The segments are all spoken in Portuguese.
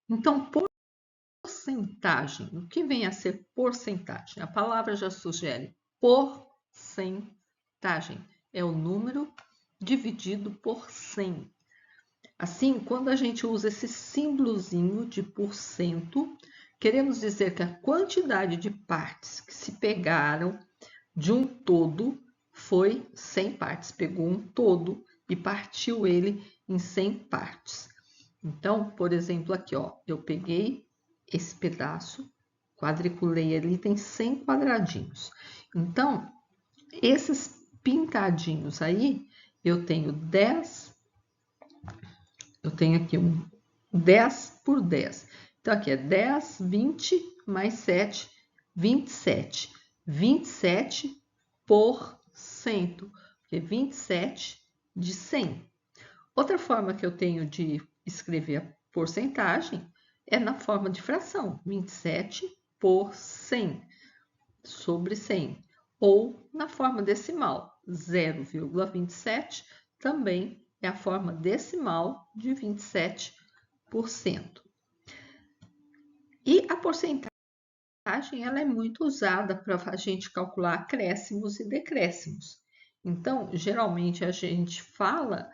Então, porcentagem. O que vem a ser porcentagem? A palavra já sugere porcentagem. É o número dividido por 100. Assim, quando a gente usa esse símbolozinho de porcento, queremos dizer que a quantidade de partes que se pegaram de um todo foi 100 partes. Pegou um todo e partiu ele em 100 partes. Então, por exemplo, aqui, ó, eu peguei esse pedaço, quadriculei ele, tem 100 quadradinhos. Então, esses pintadinhos aí, eu tenho 10, eu tenho aqui um 10 por 10. Então, aqui é 10, 20 mais 7, 27. 27 por cento, porque 27 de 100. Outra forma que eu tenho de escrever a porcentagem é na forma de fração, 27 por 100 sobre 100. Ou na forma decimal, 0,27 também é a forma decimal de 27%. E a porcentagem ela é muito usada para a gente calcular acréscimos e decréscimos. Então, geralmente a gente fala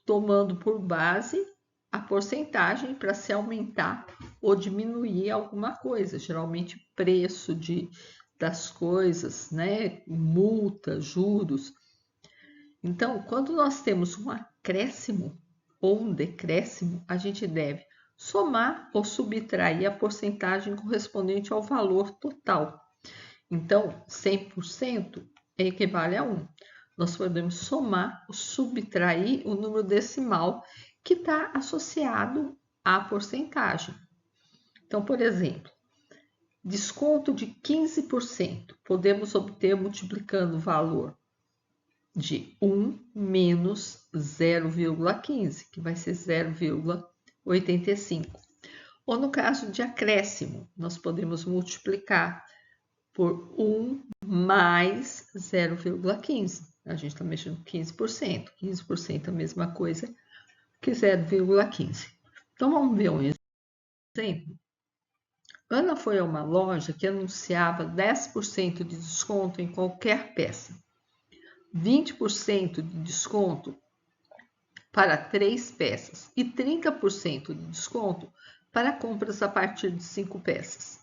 tomando por base a porcentagem para se aumentar ou diminuir alguma coisa, geralmente preço das coisas, né? Multa, juros. Então, quando nós temos um acréscimo ou um decréscimo, a gente deve somar ou subtrair a porcentagem correspondente ao valor total. Então, 100% equivale a 1. Nós podemos somar ou subtrair o número decimal que está associado à porcentagem. Então, por exemplo, desconto de 15%, podemos obter multiplicando o valor de 1 menos 0,15, que vai ser 0,85. Ou no caso de acréscimo, nós podemos multiplicar por 1 mais 0,15. A gente está mexendo com 15%. 15% é a mesma coisa que 0,15. Então, vamos ver um exemplo. Ana foi a uma loja que anunciava 10% de desconto em qualquer peça, 20% de desconto para 3 peças e 30% de desconto para compras a partir de 5 peças.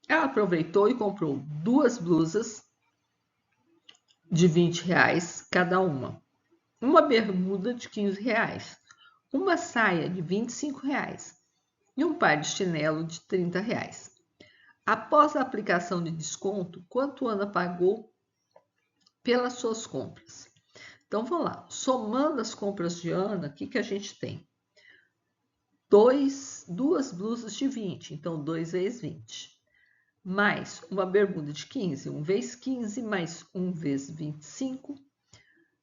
Ela aproveitou e comprou 2 blusas de R$ 20 cada uma bermuda de R$ 15, uma saia de R$ 25 e um par de chinelo de R$ 30. Após a aplicação de desconto, quanto Ana pagou pelas suas compras? Então, vamos lá. Somando as compras de Ana, o que a gente tem? Duas blusas de 20, então 2 vezes 20. Mais uma bermuda de 15, 1 vezes 15, mais 1 vezes 25,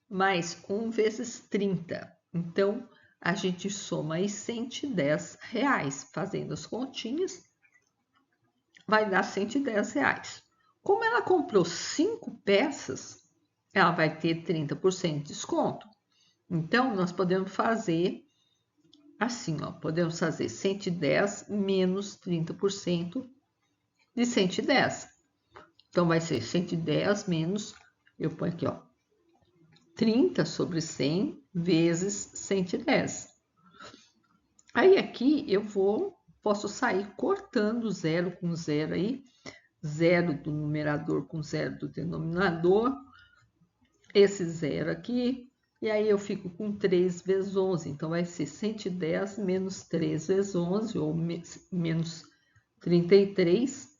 mais 1 vezes 30. Então, a gente soma aí R$ 110. Fazendo as continhas, vai dar R$ 110. Como ela comprou 5 peças, ela vai ter 30% de desconto. Então, nós podemos fazer assim, ó, podemos fazer 110 menos 30% de 110. Então, vai ser 110 menos, eu ponho aqui, ó, 30 sobre 100 vezes 110. Aí aqui eu posso sair cortando zero com zero aí, zero do numerador com zero do denominador, esse zero aqui, e aí eu fico com 3 vezes 11, então vai ser 110 menos 3 vezes 11, ou menos 33,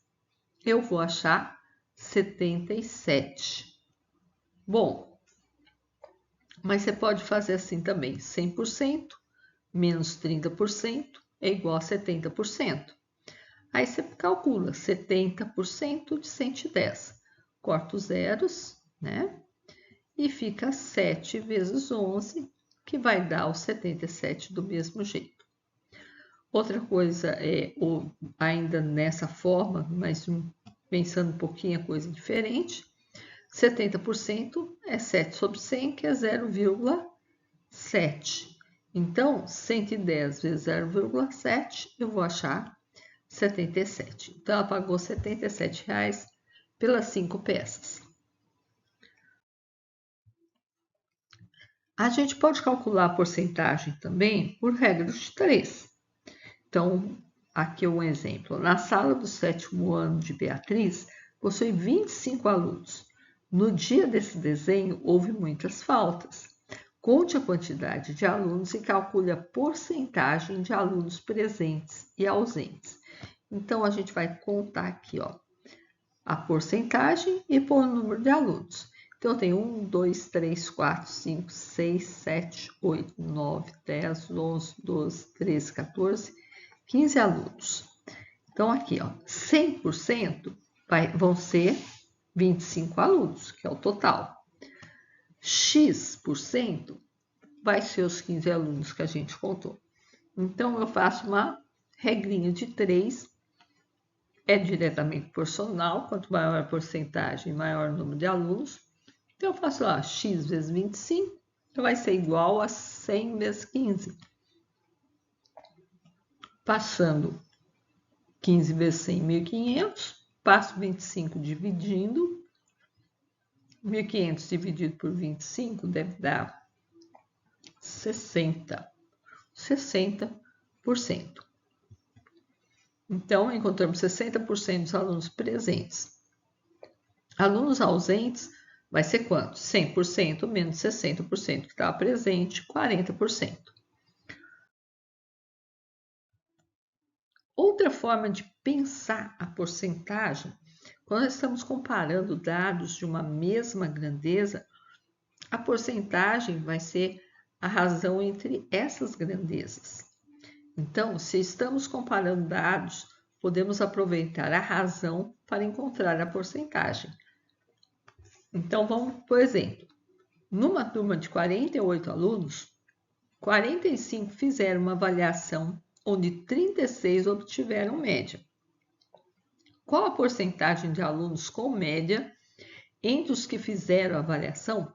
eu vou achar 77. Bom, mas você pode fazer assim também, 100% menos 30% é igual a 70%. Aí você calcula 70% de 110. Corta os zeros, né? E fica 7 vezes 11, que vai dar os 77 do mesmo jeito. Outra coisa é, ainda nessa forma, mas pensando um pouquinho a coisa diferente, 70% é 7 sobre 100, que é 0,7. Então, 110 vezes 0,7, eu vou achar 77. Então, ela pagou R$ 77 pelas 5 peças. A gente pode calcular a porcentagem também por regra de 3. Então, aqui é um exemplo. Na sala do 7º ano de Beatriz, possui 25 alunos. No dia desse desenho, houve muitas faltas. Conte a quantidade de alunos e calcule a porcentagem de alunos presentes e ausentes. Então, a gente vai contar aqui, ó, a porcentagem e pôr o número de alunos. Então, eu tenho 1, 2, 3, 4, 5, 6, 7, 8, 9, 10, 11, 12, 13, 14, 15 alunos. Então, aqui, ó, 100% vão ser 25 alunos, que é o total. X% vai ser os 15 alunos que a gente contou. Então, eu faço uma regrinha de 3, é diretamente proporcional, quanto maior a porcentagem, maior o número de alunos. Então, eu faço lá, x vezes 25, então vai ser igual a 100 vezes 15. Passando 15 vezes 100, 1.500, passo 25 dividindo, 1.500 dividido por 25 deve dar 60%. Então, encontramos 60% dos alunos presentes. Alunos ausentes vai ser quanto? 100% menos 60% que estava presente, 40%. Outra forma de pensar a porcentagem, quando estamos comparando dados de uma mesma grandeza, a porcentagem vai ser a razão entre essas grandezas. Então, se estamos comparando dados, podemos aproveitar a razão para encontrar a porcentagem. Então, vamos, por exemplo, numa turma de 48 alunos, 45 fizeram uma avaliação onde 36 obtiveram média. Qual a porcentagem de alunos com média entre os que fizeram a avaliação?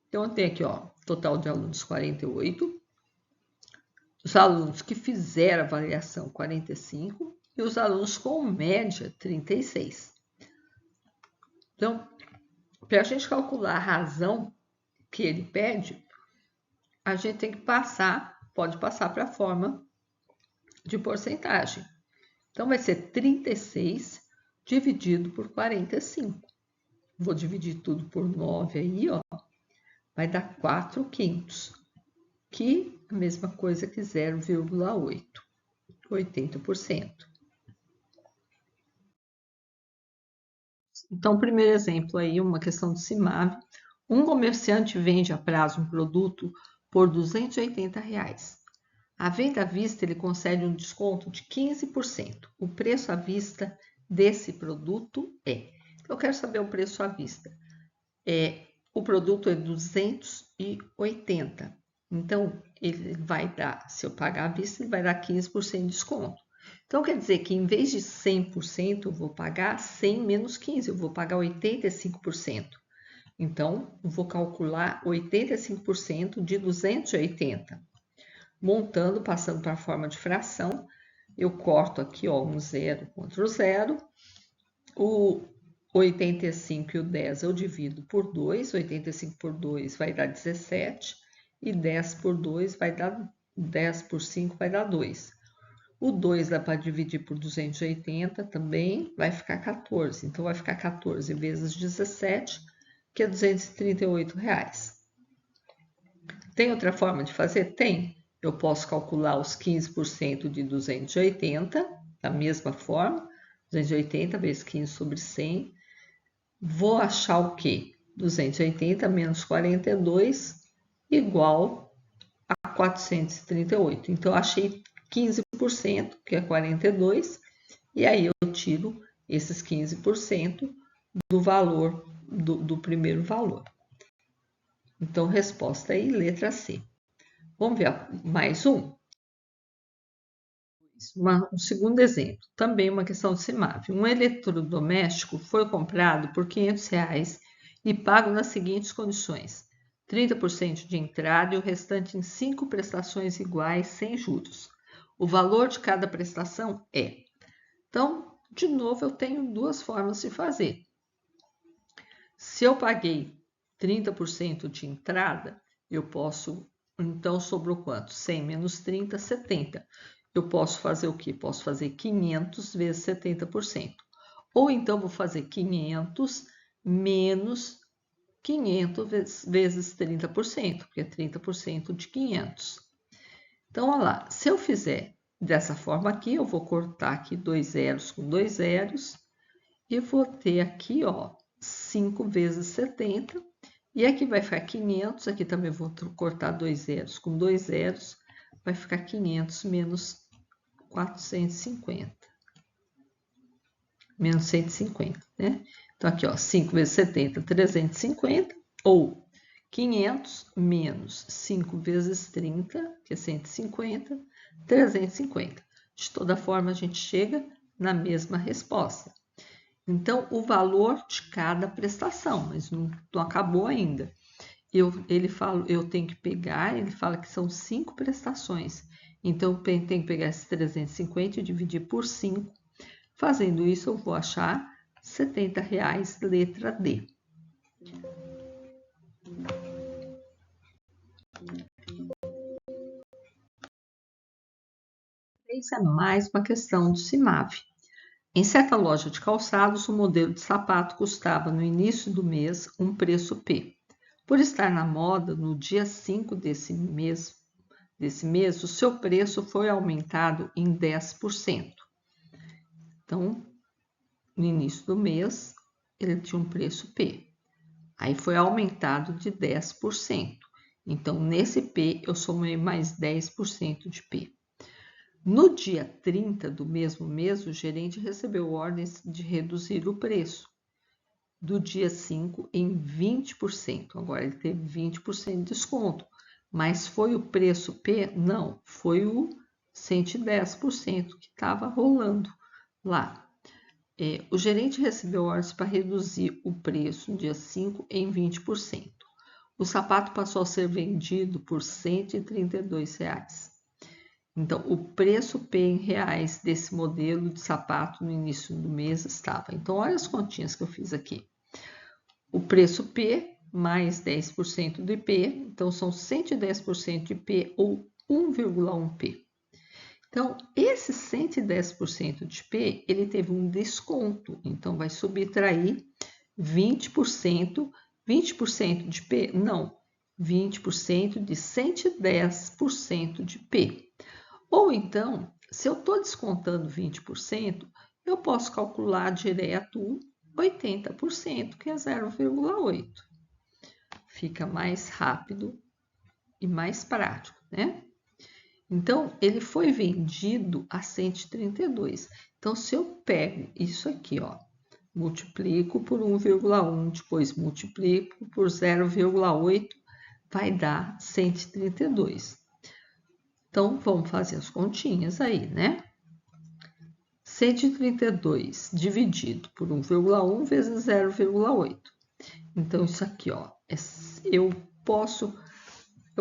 Então, eu tenho aqui, ó, total de alunos 48, os alunos que fizeram a avaliação 45 e os alunos com média 36. Então, para a gente calcular a razão que ele pede, a gente tem que pode passar para a forma de porcentagem. Então, vai ser 36 dividido por 45. Vou dividir tudo por 9 aí, ó. Vai dar 4/500, que é a mesma coisa que 0,8, 80%. Então, primeiro exemplo aí, uma questão de CIMAV. Um comerciante vende a prazo um produto por R$ 280. À venda à vista, ele concede um desconto de 15%. O preço à vista desse produto é... Eu quero saber o preço à vista. O produto é 280. Então, ele vai dar, se eu pagar à vista, ele vai dar 15% de desconto. Então, quer dizer que em vez de 100%, eu vou pagar 100 menos 15, eu vou pagar 85%. Então, eu vou calcular 85% de 280. Montando, passando para a forma de fração, eu corto aqui, ó, um zero contra o zero. O 85 e o 10 eu divido por 2, 85 por 2 vai dar 17, e 10 por 2 vai dar 10 por 5 vai dar 2. O 2 dá para dividir por 280 também, vai ficar 14. Então, vai ficar 14 vezes 17, que é R$ 238. Tem outra forma de fazer? Tem. Eu posso calcular os 15% de 280, da mesma forma, 280 vezes 15 sobre 100. Vou achar o quê? 280 menos 42 igual a 438. Então, eu achei 15%, que é 42, e aí eu tiro esses 15% do valor, do primeiro valor. Então, resposta aí, letra C. Vamos ver mais um? Um segundo exemplo, também uma questão de CIMAV. Um eletrodoméstico foi comprado por R$ 500 e pago nas seguintes condições. 30% de entrada e o restante em 5 prestações iguais sem juros. O valor de cada prestação é. Então, de novo, eu tenho duas formas de fazer. Se eu paguei 30% de entrada, eu posso, então sobrou quanto? 100 menos 30, 70. Eu posso fazer o quê? Posso fazer 500 vezes 70%. Ou então vou fazer 500 menos 500 vezes 30%, porque é 30% de 500. Então, olha lá, se eu fizer dessa forma aqui, eu vou cortar aqui 2 zeros com 2 zeros e vou ter aqui, ó, 5 vezes 70. E aqui vai ficar 500, aqui também vou cortar 2 zeros com 2 zeros, vai ficar 500 menos 450. Menos 150, né? Então, aqui, ó, 5 vezes 70, 350, ou 500 menos 5 vezes 30, que é 150, 350. De toda forma, a gente chega na mesma resposta. Então, o valor de cada prestação, mas não acabou ainda. Ele fala, eu tenho que pegar, ele fala que são 5 prestações. Então, eu tenho que pegar esses 350 e dividir por 5. Fazendo isso, eu vou achar R$70, letra D. Essa é mais uma questão do CIMAV. Em certa loja de calçados, o modelo de sapato custava no início do mês um preço P. Por estar na moda, no dia 5 desse mês, o seu preço foi aumentado em 10%. Então, no início do mês, ele tinha um preço P. Aí foi aumentado de 10%. Então, nesse P, eu somei mais 10% de P. No dia 30 do mesmo mês, o gerente recebeu ordens de reduzir o preço do dia 5 em 20%. Agora, ele teve 20% de desconto. Mas foi o preço P? Não, foi o 110% que estava rolando lá. O gerente recebeu ordens para reduzir o preço no dia 5 em 20%. O sapato passou a ser vendido por R$ 132. Então, o preço P em reais desse modelo de sapato no início do mês estava. Então, olha as continhas que eu fiz aqui. O preço P mais 10% do IP, então são 110% de P ou 1,1 P. Então, esse 110% de P, ele teve um desconto, então vai subtrair 20%, 20% de P? Não, 20% de 110% de P. Ou então, se eu estou descontando 20%, eu posso calcular direto 80%, que é 0,8. Fica mais rápido e mais prático, né? Então, ele foi vendido a 132. Então, se eu pego isso aqui, ó, multiplico por 1,1, depois multiplico por 0,8, vai dar 132. Então, vamos fazer as continhas aí, né? 132 dividido por 1,1 vezes 0,8. Então, isso aqui, ó, eu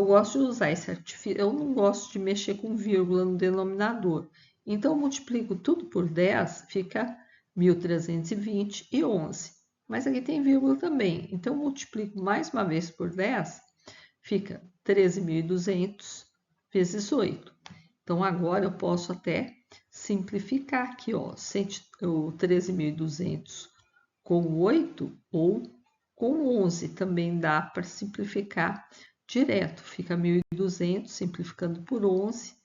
gosto de usar esse artifício, eu não gosto de mexer com vírgula no denominador. Então, eu multiplico tudo por 10, fica 1.320 e 11. Mas aqui tem vírgula também. Então, eu multiplico mais uma vez por 10, fica 13.200 vezes 8. Então, agora eu posso até simplificar aqui, ó, o 13.200 com 8 ou com 11. Também dá para simplificar direto. Fica 1.200, simplificando por 11,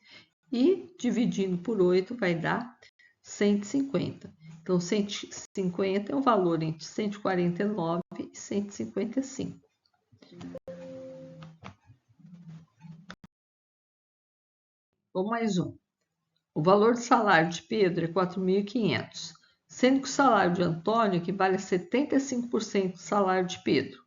e dividindo por 8 vai dar 150. Então, 150 é o valor entre 149 e 155. Ou mais um. O valor do salário de Pedro é 4.500, sendo que o salário de Antônio equivale a 75% do salário de Pedro.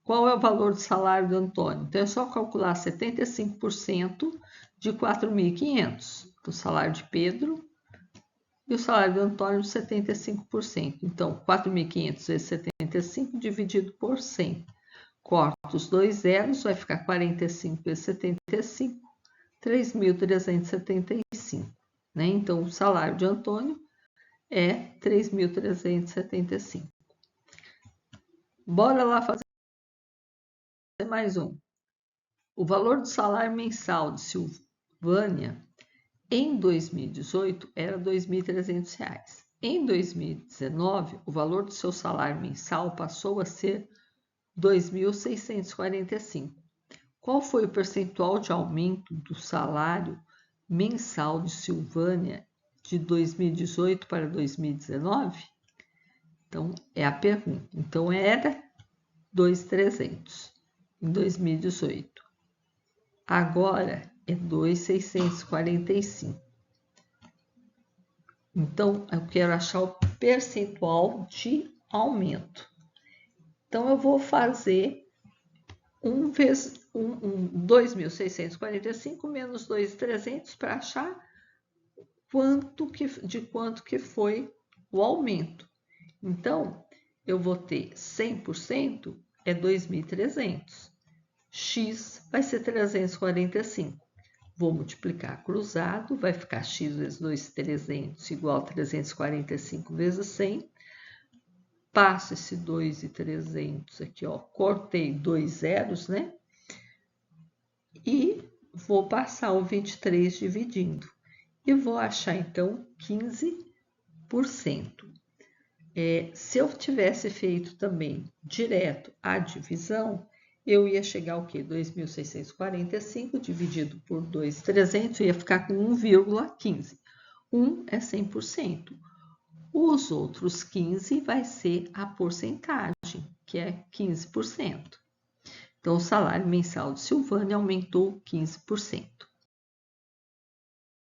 Qual é o valor do salário do Antônio? Então, é só calcular 75% de 4.500, do salário de Pedro, e o salário do Antônio, 75%. Então, 4.500 vezes 75 dividido por 100. Corta os dois zeros, vai ficar 45 vezes 75, 3.375. Né? Então, o salário de Antônio é 3.375. Bora lá fazer mais um. O valor do salário mensal de Silvânia em 2018 era R$ 2.300. Em 2019, o valor do seu salário mensal passou a ser R$ 2.645. Qual foi o percentual de aumento do salário mensal de Silvânia de 2018 para 2019? Então, é a pergunta. Então, era 2.300 em 2018. Agora é 2.645. Então, eu quero achar o percentual de aumento. Então, eu vou fazer 2.645 menos 2.300 para achar de quanto que foi o aumento. Então, eu vou ter 100% é 2.300. X vai ser 345. Vou multiplicar cruzado, vai ficar x vezes 2.300 igual a 345 vezes 100. Passo esse 2.300 aqui, ó, cortei dois zeros, né? E vou passar o 23 dividindo. E vou achar, então, 15%. Se eu tivesse feito também direto a divisão, eu ia chegar ao quê? 2.645 dividido por 2.300, ia ficar com 1,15. 1 é 100%. Os outros 15 vai ser a porcentagem, que é 15%. Então, o salário mensal de Silvânia aumentou 15%.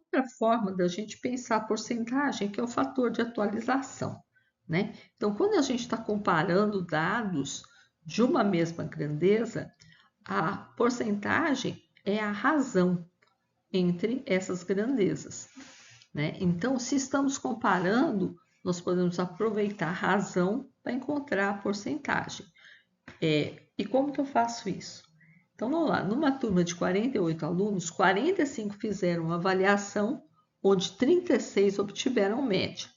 Outra forma da gente pensar a porcentagem, que é o fator de atualização, né? Então, quando a gente está comparando dados de uma mesma grandeza, a porcentagem é a razão entre essas grandezas, né? Então, se estamos comparando, nós podemos aproveitar a razão para encontrar a porcentagem. E como que eu faço isso? Então, vamos lá. Numa turma de 48 alunos, 45 fizeram uma avaliação, onde 36 obtiveram média.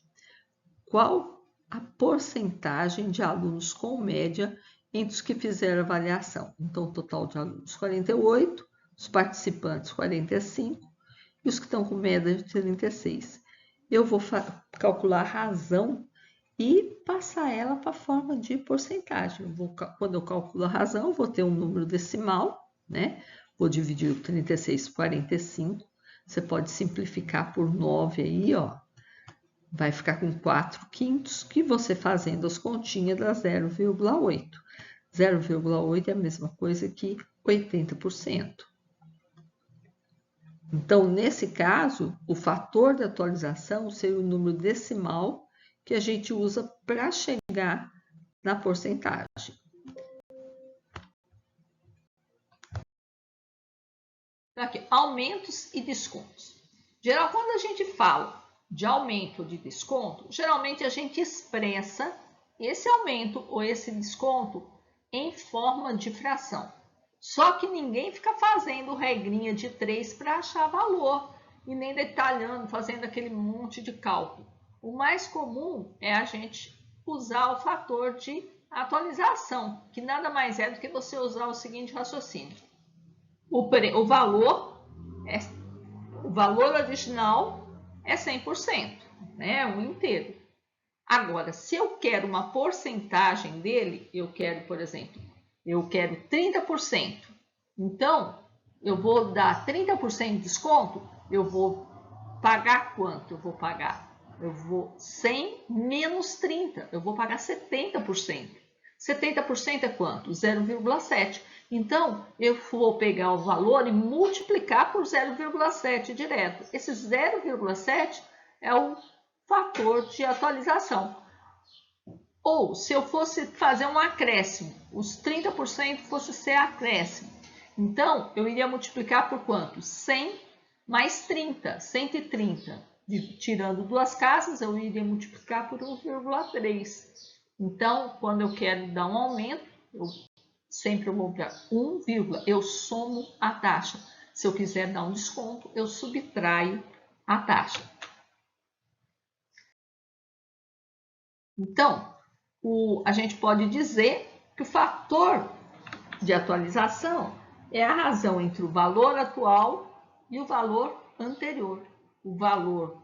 Qual a porcentagem de alunos com média entre os que fizeram a avaliação? Então, o total de alunos 48, os participantes 45 e os que estão com média de 36. Eu vou calcular a razão e passar ela para a forma de porcentagem. Quando eu calculo a razão, eu vou ter um número decimal, né? Vou dividir o 36 por 45. Você pode simplificar por 9 aí, ó. Vai ficar com 4/5, que você fazendo as continhas dá 0,8. 0,8 é a mesma coisa que 80%. Então, nesse caso, o fator de atualização seria o número decimal que a gente usa para chegar na porcentagem. Aqui, aumentos e descontos. Geral, quando a gente fala de aumento ou de desconto, geralmente a gente expressa esse aumento ou esse desconto em forma de fração. Só que ninguém fica fazendo regrinha de 3 para achar valor e nem detalhando, fazendo aquele monte de cálculo. O mais comum é a gente usar o fator de atualização, que nada mais é do que você usar o seguinte raciocínio. O valor original é 100%, né? Um inteiro. Agora, se eu quero uma porcentagem dele, eu quero, por exemplo, eu quero 30%. Então, eu vou dar 30% de desconto, eu vou pagar quanto? Eu vou pagar 100 menos 30, eu vou pagar 70%. 70% é quanto? 0,7. Então, eu vou pegar o valor e multiplicar por 0,7 direto. Esse 0,7 é o fator de atualização. Ou, se eu fosse fazer um acréscimo, os 30% fosse ser acréscimo. Então, eu iria multiplicar por quanto? 100 mais 30, 130. Tirando duas casas, eu iria multiplicar por 1,3. Então, quando eu quero dar um aumento, eu sempre eu vou para 1, eu somo a taxa. Se eu quiser dar um desconto, eu subtraio a taxa. Então, a gente pode dizer que o fator de atualização é a razão entre o valor atual e o valor anterior. O valor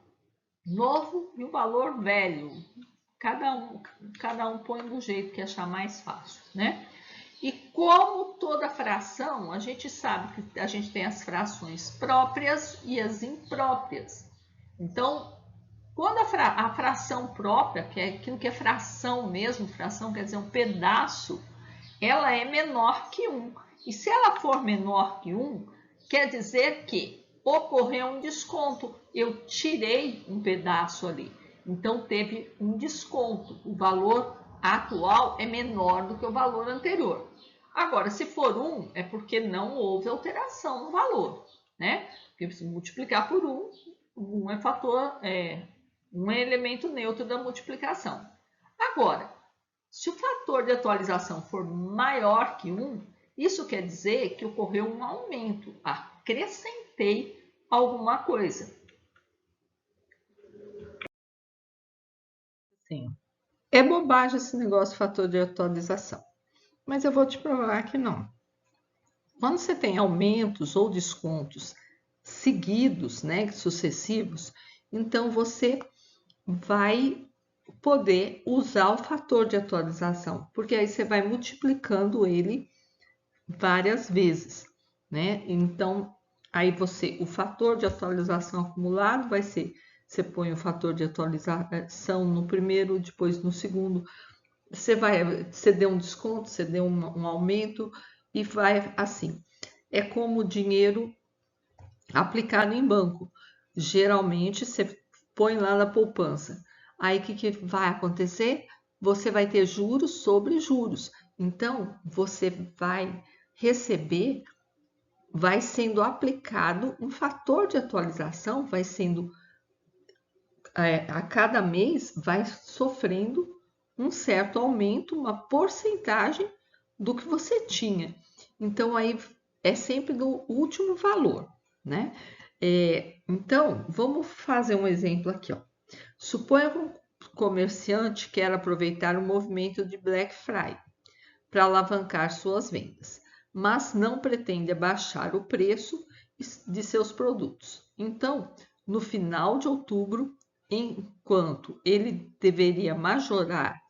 novo e o valor velho. Cada um põe do jeito que achar mais fácil, né? E como toda fração, a gente sabe que a gente tem as frações próprias e as impróprias. Então, quando a fração própria, que é aquilo que é fração mesmo, fração quer dizer um pedaço, ela é menor que 1. E se ela for menor que 1, quer dizer que ocorreu um desconto. Eu tirei um pedaço ali. Então, teve um desconto. O valor atual é menor do que o valor anterior. Agora, se for 1, é porque não houve alteração no valor, né? Porque se multiplicar por 1, 1 é um elemento neutro da multiplicação. Agora, se o fator de atualização for maior que 1, isso quer dizer que ocorreu um aumento, acrescentei alguma coisa. Sim. É bobagem esse negócio de fator de atualização, mas eu vou te provar que não. Quando você tem aumentos ou descontos seguidos, né, sucessivos, então você vai poder usar o fator de atualização, porque aí você vai multiplicando ele várias vezes, né? Então, aí o fator de atualização acumulado vai ser, você põe o fator de atualização no primeiro, depois no segundo, você deu um desconto, você deu um aumento e vai assim. É como o dinheiro aplicado em banco. Geralmente, você põe lá na poupança. Aí, o que vai acontecer? Você vai ter juros sobre juros. Então, você vai receber, vai sendo aplicado um fator de atualização, vai sendo, a cada mês, vai sofrendo um certo aumento, uma porcentagem do que você tinha. Então, aí é sempre do último valor, né? Então, vamos fazer um exemplo aqui, ó. Suponha que um comerciante quer aproveitar o movimento de Black Friday para alavancar suas vendas, mas não pretende abaixar o preço de seus produtos. Então, no final de outubro, enquanto ele deveria majorar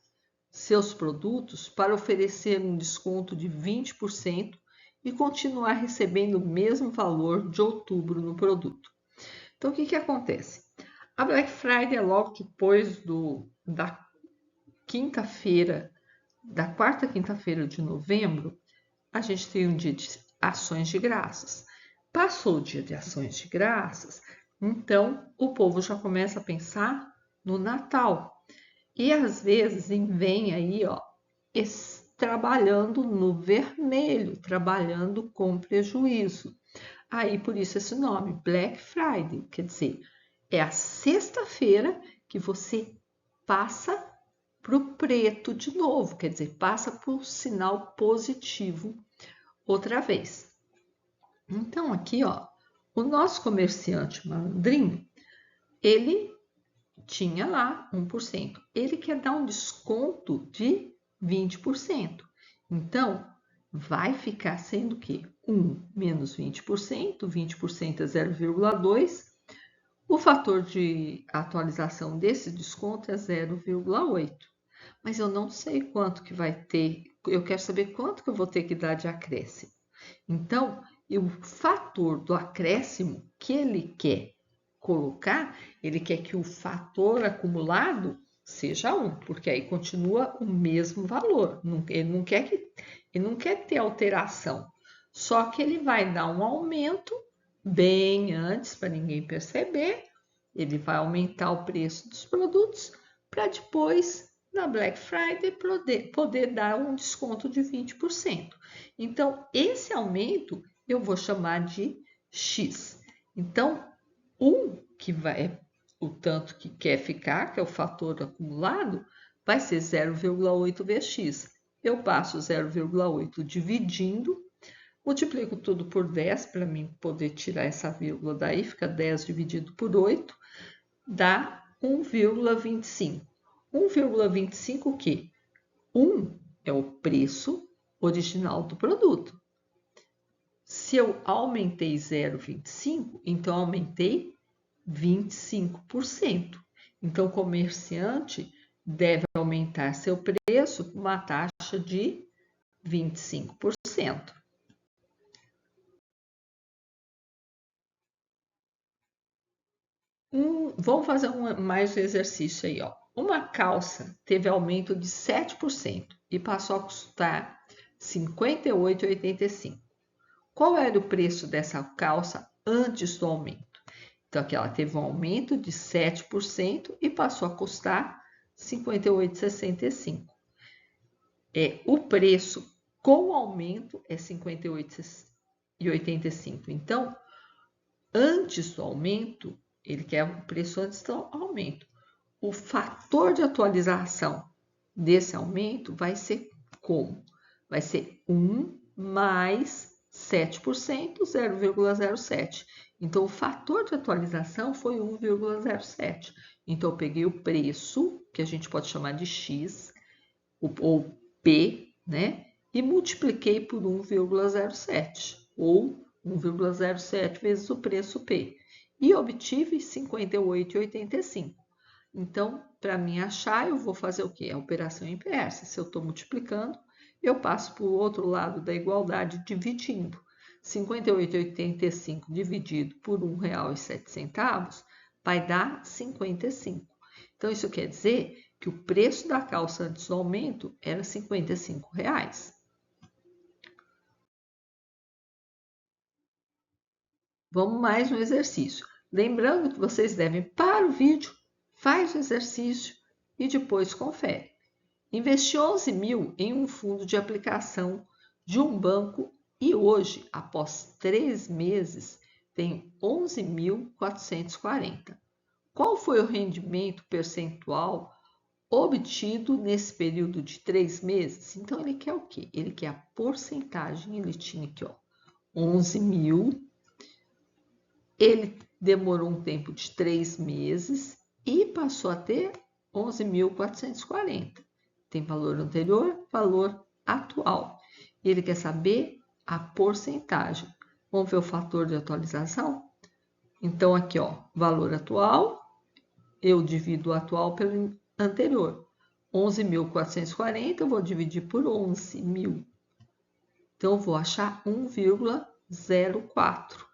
seus produtos para oferecer um desconto de 20% e continuar recebendo o mesmo valor de outubro no produto. Então, o que acontece? A Black Friday é logo depois da quinta-feira, da quarta quinta-feira de novembro, a gente tem um dia de ações de graças. Passou o dia de ações de graças, então o povo já começa a pensar no Natal. E às vezes vem aí, ó, trabalhando no vermelho, trabalhando com prejuízo. Aí por isso esse nome, Black Friday, quer dizer, é a sexta-feira que você passa para o preto de novo, quer dizer, passa para o sinal positivo outra vez. Então aqui, ó, o nosso comerciante malandrinho, ele tinha lá 1%. Ele quer dar um desconto de 20%. Então, vai ficar sendo o quê? 1 menos 20%, 20% é 0,2. O fator de atualização desse desconto é 0,8. Mas eu não sei quanto que vai ter, eu quero saber quanto que eu vou ter que dar de acréscimo. Então, o fator do acréscimo que ele quer colocar, ele quer que o fator acumulado seja 1, porque aí continua o mesmo valor. Ele não quer ter alteração, só que ele vai dar um aumento bem antes, para ninguém perceber, ele vai aumentar o preço dos produtos para depois, na Black Friday, poder dar um desconto de 20%. Então, esse aumento eu vou chamar de X. Então, que é o tanto que quer ficar, que é o fator acumulado, vai ser 0,8 vezes x. eu passo 0,8 dividindo, multiplico tudo por 10 para mim poder tirar essa vírgula daí, fica 10 dividido por 8, dá 1,25. 1,25 o quê? 1 é o preço original do produto. Se eu aumentei 0,25, então aumentei 25%. Então, o comerciante deve aumentar seu preço com uma taxa de 25%. Vamos fazer mais um exercício aí, ó. Uma calça teve aumento de 7% e passou a custar R$ 58,85. Qual era o preço dessa calça antes do aumento? Então, aqui ela teve um aumento de 7% e passou a custar R$ 58,65. O preço com aumento é R$ 58,85. Então, antes do aumento, ele quer o preço antes do aumento. O fator de atualização desse aumento vai ser como? Vai ser 1 mais 7%, 0,07. Então, o fator de atualização foi 1,07. Então, eu peguei o preço, que a gente pode chamar de X, ou P, né? E multipliquei por 1,07, ou 1,07 vezes o preço P. E obtive 58,85. Então, para mim achar, eu vou fazer o quê? A operação inversa. Se eu estou multiplicando, eu passo para o outro lado da igualdade dividindo. 58,85 dividido por R$ 1,07 vai dar 55. Então, isso quer dizer que o preço da calça antes do aumento era R$ 55. Vamos mais um exercício. Lembrando que vocês devem parar o vídeo, faz o exercício e depois confere. Investi 11 mil em um fundo de aplicação de um banco e hoje, após 3 meses, tem 11.440. Qual foi o rendimento percentual obtido nesse período de 3 meses? Então, ele quer o quê? Ele quer a porcentagem. Ele tinha aqui, ó, 11 mil. Ele demorou um tempo de 3 meses e passou a ter 11.440. Tem valor anterior, valor atual. E ele quer saber a porcentagem. Vamos ver o fator de atualização? Então, aqui, ó, valor atual, eu divido o atual pelo anterior. 11.440, eu vou dividir por 11.000. Então, eu vou achar 1,04.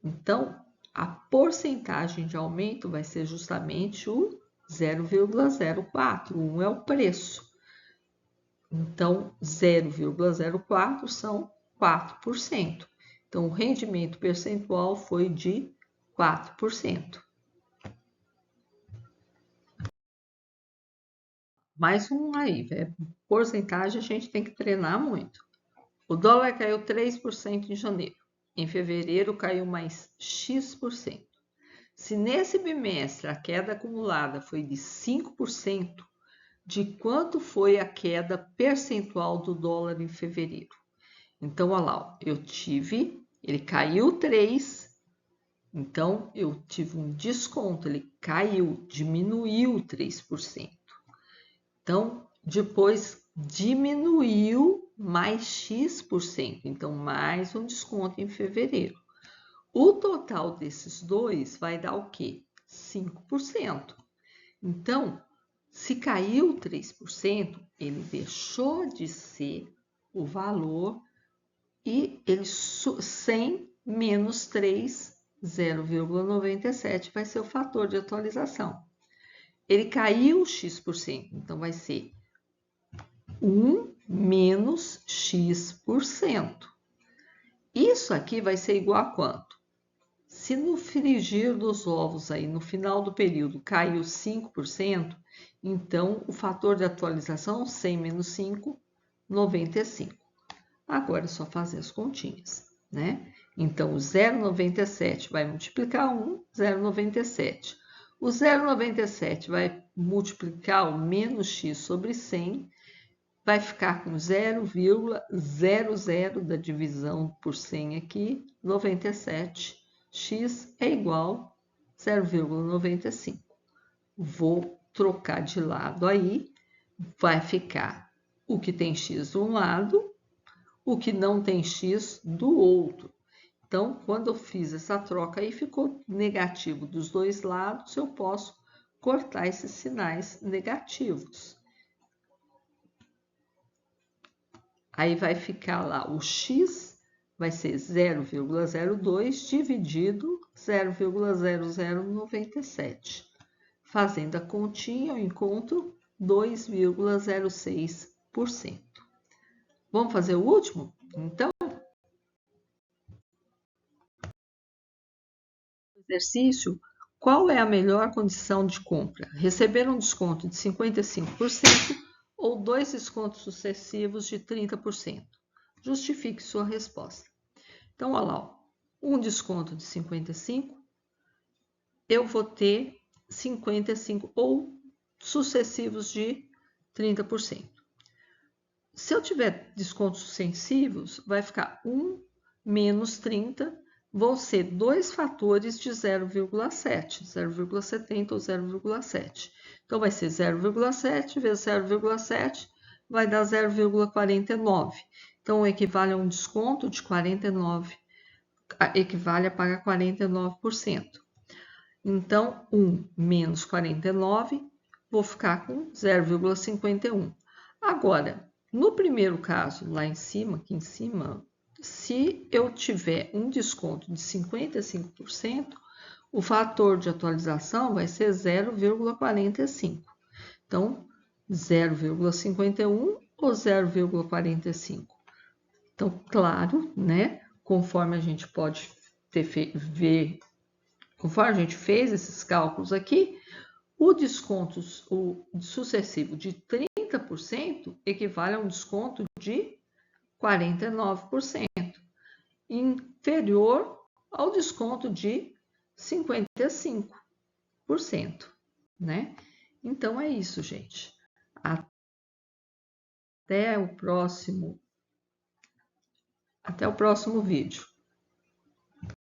Então, a porcentagem de aumento vai ser justamente o 0,04. 1 é o preço. Então, 0,04 são 4%. Então, o rendimento percentual foi de 4%. Mais um aí, porcentagem a gente tem que treinar muito. O dólar caiu 3% em janeiro. Em fevereiro caiu mais X%. Se nesse bimestre a queda acumulada foi de 5%, de quanto foi a queda percentual do dólar em fevereiro? Então, olha lá, ele caiu 3%, então eu tive um desconto, ele caiu, diminuiu 3%. Então, depois diminuiu mais X%, então mais um desconto em fevereiro. O total desses dois vai dar o quê? 5%. Então, se caiu 3%, ele deixou de ser o valor e ele 100 menos 3, 0,97 vai ser o fator de atualização. Ele caiu X%, então vai ser 1 menos X%. Isso aqui vai ser igual a quanto? Se no frigir dos ovos aí no final do período caiu 5%, então o fator de atualização 100 menos 5, 95. Agora é só fazer as continhas, né? Então, o 0,97 vai multiplicar 1, 0,97. O 0,97 vai multiplicar o menos x sobre 100, vai ficar com 0,00 da divisão por 100 aqui, 97. X é igual a 0,95. Vou trocar de lado aí, vai ficar o que tem x de um lado, o que não tem x do outro. Então, quando eu fiz essa troca aí, ficou negativo dos dois lados, eu posso cortar esses sinais negativos. Aí vai ficar lá o x, vai ser 0,02 dividido 0,0097. Fazendo a continha, eu encontro 2,06%. Vamos fazer o último? Então, exercício, qual é a melhor condição de compra? Receber um desconto de 55% ou 2 descontos sucessivos de 30%? Justifique sua resposta. Então, olha lá, um desconto de 55%, eu vou ter 55% ou sucessivos de 30%. Se eu tiver descontos sucessivos, vai ficar 1 menos 30, vão ser dois fatores de 0,7, 0,70 ou 0,7. Então, vai ser 0,7 vezes 0,7, vai dar 0,49. Então, equivale a um desconto de 49, equivale a pagar 49%. Então, 1 menos 49, vou ficar com 0,51. Agora, no primeiro caso, lá em cima, aqui em cima, se eu tiver um desconto de 55%, o fator de atualização vai ser 0,45. Então, 0,51 ou 0,45? Então, claro, né? Conforme a gente pode ver, conforme a gente fez esses cálculos aqui, o desconto sucessivo de 30% equivale a um desconto de 49%, inferior ao desconto de 55%, né? Então é isso, gente. Até o próximo vídeo.